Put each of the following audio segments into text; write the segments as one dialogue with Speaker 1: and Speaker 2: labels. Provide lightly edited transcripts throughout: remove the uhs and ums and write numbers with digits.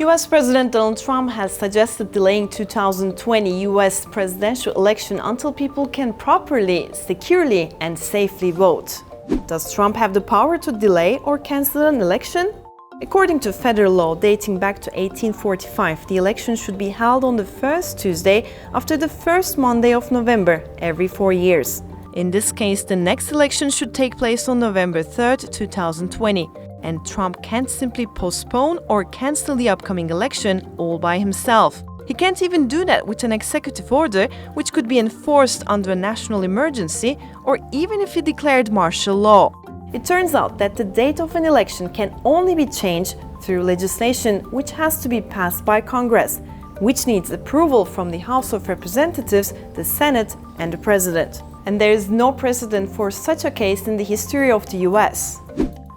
Speaker 1: US President Donald Trump has suggested delaying 2020 US presidential election until people can properly, securely, and safely vote. Does Trump have the power to delay or cancel an election? According to federal law dating back to 1845, the election should be held on the first Tuesday after the first Monday of November every 4 years. In this case, the next election should take place on November 3rd, 2020, and Trump can't simply postpone or cancel the upcoming election all by himself. He can't even do that with an executive order, which could be enforced under a national emergency or even if he declared martial law. It turns out that the date of an election can only be changed through legislation which has to be passed by Congress, which needs approval from the House of Representatives, the Senate, and the President. And there is no precedent for such a case in the history of the US.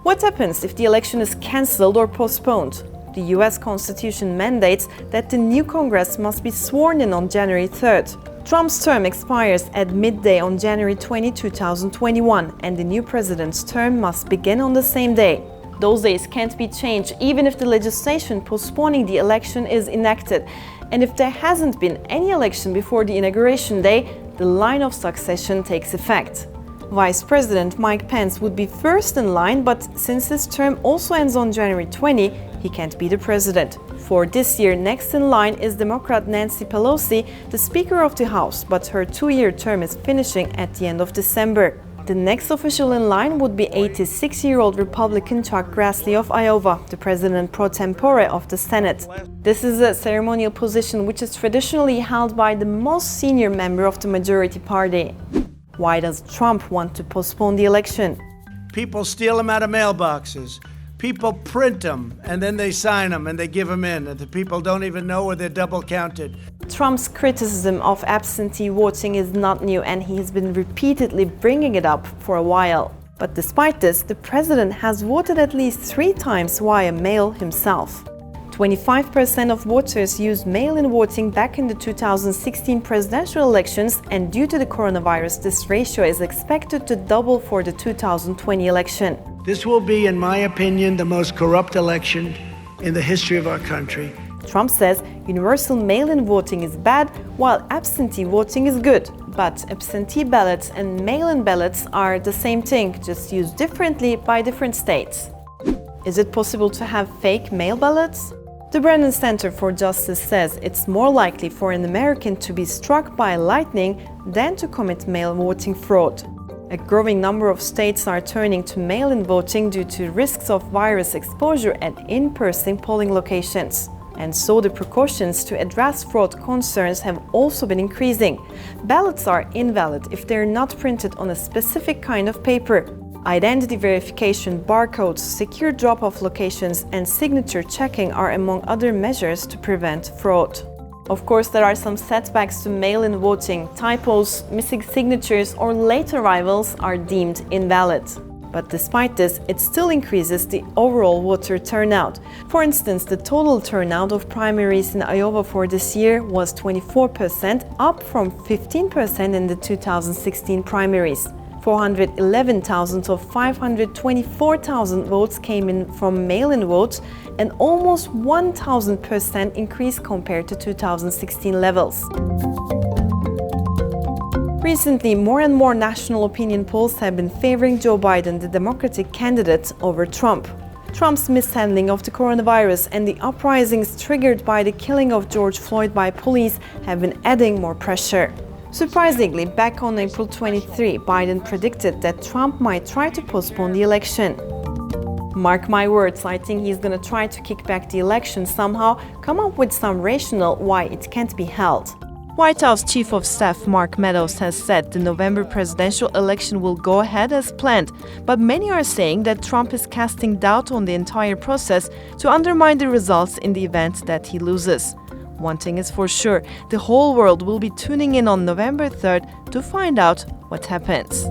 Speaker 1: What happens if the election is cancelled or postponed? The US Constitution mandates that the new Congress must be sworn in on January 3rd. Trump's term expires at midday on January 20, 2021, and the new president's term must begin on the same day. Those days can't be changed even if the legislation postponing the election is enacted, and if there hasn't been any election before the inauguration day, the line of succession takes effect. Vice President Mike Pence would be first in line, but since his term also ends on January 20, he can't be the president. For this year, next in line is Democrat Nancy Pelosi, the Speaker of the House, but her 2-year term is finishing at the end of December. The next official in line would be 86-year-old Republican Chuck Grassley of Iowa, the president pro tempore of the Senate. This is a ceremonial position which is traditionally held by the most senior member of the majority party. Why does Trump want to postpone the election?
Speaker 2: People steal them out of mailboxes. People print them, and then they sign them, and they give them in, and the people don't even know where they're double counted.
Speaker 1: Trump's criticism of absentee voting is not new, and he has been repeatedly bringing it up for a while. But despite this, the president has voted at least 3 times via mail himself. 25% of voters used mail-in voting back in the 2016 presidential elections, and due to the coronavirus, this ratio is expected to double for the 2020 election.
Speaker 2: This will be, in my opinion, the most corrupt election in the history of our country.
Speaker 1: Trump says universal mail-in voting is bad, while absentee voting is good. But absentee ballots and mail-in ballots are the same thing, just used differently by different states. Is it possible to have fake mail ballots? The Brennan Center for Justice says it's more likely for an American to be struck by lightning than to commit mail voting fraud. A growing number of states are turning to mail-in voting due to risks of virus exposure at in-person polling locations. And so the precautions to address fraud concerns have also been increasing. Ballots are invalid if they're not printed on a specific kind of paper. Identity verification, barcodes, secure drop-off locations, and signature checking are among other measures to prevent fraud. Of course, there are some setbacks to mail-in voting. Typos, missing signatures, or late arrivals are deemed invalid. But despite this, it still increases the overall voter turnout. For instance, the total turnout of primaries in Iowa for this year was 24%, up from 15% in the 2016 primaries. 411,000 of 524,000 votes came in from mail-in votes, an almost 1,000% increase compared to 2016 levels. Recently, more and more national opinion polls have been favoring Joe Biden, the Democratic candidate, over Trump. Trump's mishandling of the coronavirus and the uprisings triggered by the killing of George Floyd by police have been adding more pressure. Surprisingly, back on April 23, Biden predicted that Trump might try to postpone the election. Mark my words, I think he's going to try to kick back the election somehow, come up with some rationale why it can't be held. White House Chief of Staff Mark Meadows has said the November presidential election will go ahead as planned, but many are saying that Trump is casting doubt on the entire process to undermine the results in the event that he loses. One thing is for sure, the whole world will be tuning in on November 3rd to find out what happens.